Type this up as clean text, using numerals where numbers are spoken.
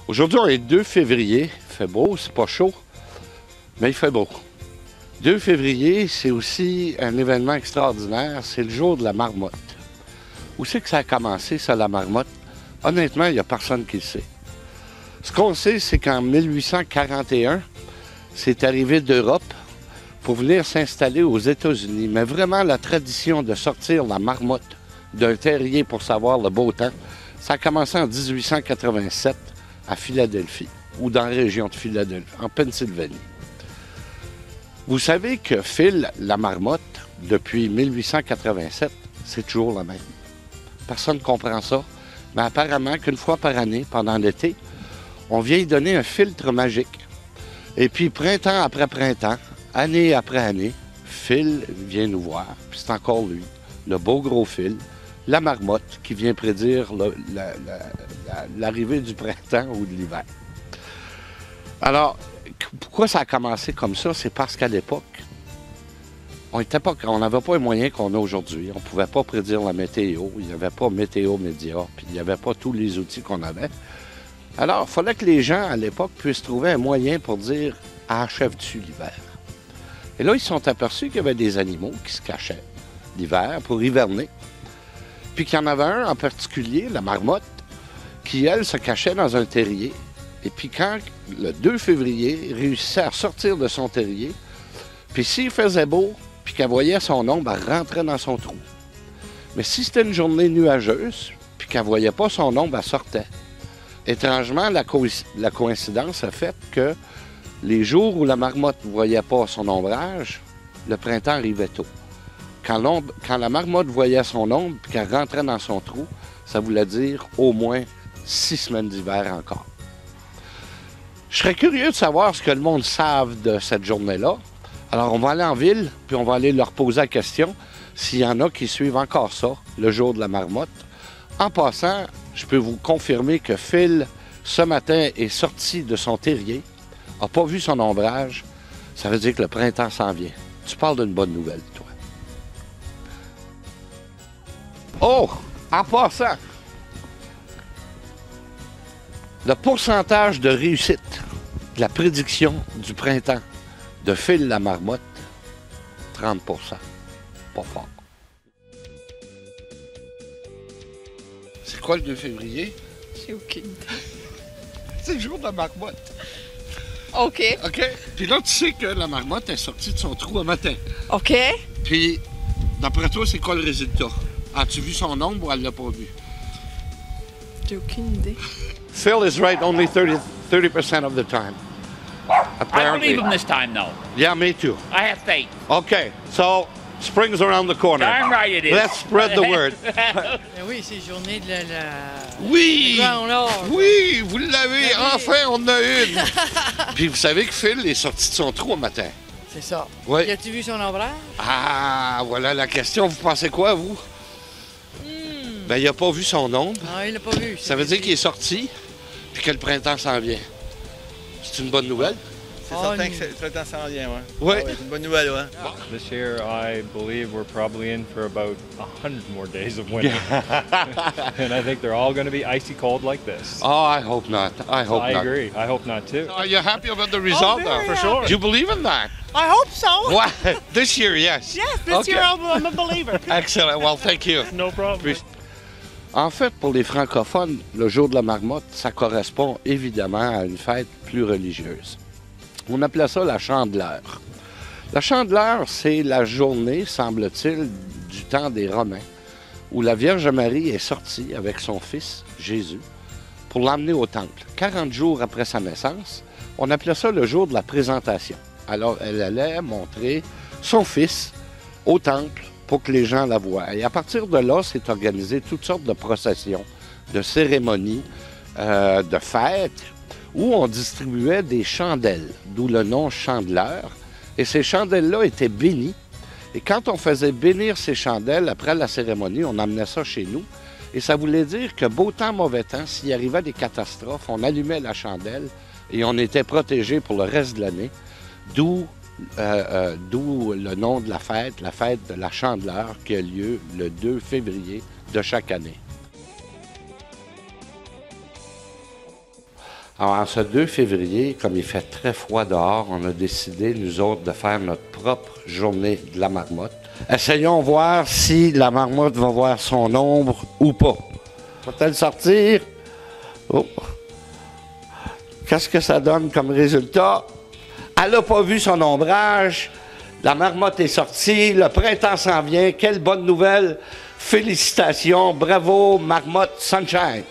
Aujourd'hui, on est 2 février. Il fait beau, c'est pas chaud, mais il fait beau. 2 février, c'est aussi un événement extraordinaire. C'est le jour de la marmotte. Où c'est que ça a commencé, ça, la marmotte? Honnêtement, il n'y a personne qui le sait. Ce qu'on sait, c'est qu'en 1841, c'est arrivé d'Europe pour venir s'installer aux États-Unis. Mais vraiment, la tradition de sortir la marmotte d'un terrier pour savoir le beau temps, ça a commencé en 1887 à Philadelphie, ou dans la région de Philadelphie, en Pennsylvanie. Vous savez que Phil, la marmotte, depuis 1887, c'est toujours la même. Personne ne comprend ça, mais apparemment qu'une fois par année, pendant l'été, on vient y donner un filtre magique. Et puis, printemps après printemps, année après année, Phil vient nous voir, puis c'est encore lui, le beau gros Phil, la marmotte qui vient prédire l'arrivée du printemps ou de l'hiver. Alors, pourquoi ça a commencé comme ça? C'est parce qu'à l'époque, on n'avait pas les moyens qu'on a aujourd'hui. On ne pouvait pas prédire la météo. Il n'y avait pas Météo Média, puis il n'y avait pas tous les outils qu'on avait. Alors, il fallait que les gens, à l'époque, puissent trouver un moyen pour dire « achèves-tu l'hiver? » Et là, ils se sont aperçus qu'il y avait des animaux qui se cachaient l'hiver pour hiverner. Puis qu'il y en avait un en particulier, la marmotte, qui, elle, se cachait dans un terrier. Et puis quand, le 2 février, réussissait à sortir de son terrier, puis s'il faisait beau, puis qu'elle voyait son ombre, elle rentrait dans son trou. Mais si c'était une journée nuageuse, puis qu'elle ne voyait pas son ombre, elle sortait. Étrangement, la coïncidence a fait que les jours où la marmotte ne voyait pas son ombrage, le printemps arrivait tôt. Quand la marmotte voyait son ombre et qu'elle rentrait dans son trou, ça voulait dire au moins 6 semaines d'hiver encore. Je serais curieux de savoir ce que le monde savent de cette journée-là. Alors, on va aller en ville, puis on va aller leur poser la question s'il y en a qui suivent encore ça, le jour de la marmotte. En passant, je peux vous confirmer que Phil, ce matin, est sorti de son terrier, n'a pas vu son ombrage. Ça veut dire que le printemps s'en vient. Tu parles d'une bonne nouvelle, toi. Oh! En passant, le pourcentage de réussite de la prédiction du printemps de Phil la marmotte, 30 %. Pas fort. C'est quoi le 2 février? J'ai aucune idée. C'est le jour de la marmotte. OK. OK? Puis là, tu sais que la marmotte est sortie de son trou un matin. OK. Puis, d'après toi, c'est quoi le résultat? As-tu vu son ombre ou elle l'a pas vu? J'ai aucune idée. Phil is right only 30% of the time. I believe him this time, though. Yeah, me too. I have faith. Okay, so spring's around the corner. Darn right it is. Let's spread the word. Oui, c'est journée de la... Oui! Grand Nord. Oui, vous l'avez! Oui. Enfin, on en a une! Puis vous savez que Phil est sorti de son trou au matin. C'est ça. Oui. As-tu vu son ombrage? Ah, voilà la question. Vous pensez quoi, vous? Ben, il n'a pas vu son ombre. Non, il l'a pas vu. Ça veut dire qu'il est sorti, puis que le printemps s'en vient. C'est une bonne nouvelle? C'est certain que le printemps s'en vient, ouais. Oui. C'est une bonne nouvelle, ouais. This year, I believe we're probably in for about 100 more days of winter. And I think they're all going to be icy cold like this. Oh, I hope not. I hope I not. agree. I hope not too. Are you happy about the result, very though? For sure. Do you believe in that? I hope so. What? This year, yes. Yes, this Okay. year I'm a believer. Excellent. Well, thank you. No problem. En fait, pour les francophones, le jour de la marmotte, ça correspond évidemment à une fête plus religieuse. On appelait ça la Chandeleur. La Chandeleur, c'est la journée, semble-t-il, du temps des Romains, où la Vierge Marie est sortie avec son fils, Jésus, pour l'emmener au temple. 40 jours après sa naissance, on appelait ça le jour de la présentation. Alors, elle allait montrer son fils au temple pour que les gens la voient. Et à partir de là, c'est organisé toutes sortes de processions, de cérémonies, de fêtes, où on distribuait des chandelles, d'où le nom Chandeleur. Et ces chandelles-là étaient bénies. Et quand on faisait bénir ces chandelles, après la cérémonie, on emmenait ça chez nous. Et ça voulait dire que beau temps, mauvais temps, s'il arrivait des catastrophes, on allumait la chandelle et on était protégé pour le reste de l'année. D'où le nom de la fête de la Chandeleur, qui a lieu le 2 février de chaque année. Alors, en ce 2 février, comme il fait très froid dehors, on a décidé, nous autres, de faire notre propre journée de la marmotte. Essayons de voir si la marmotte va voir son ombre ou pas. Va-t-elle sortir? Oh. Qu'est-ce que ça donne comme résultat? Elle n'a pas vu son ombrage. La marmotte est sortie. Le printemps s'en vient. Quelle bonne nouvelle. Félicitations. Bravo, Marmotte Sunshine.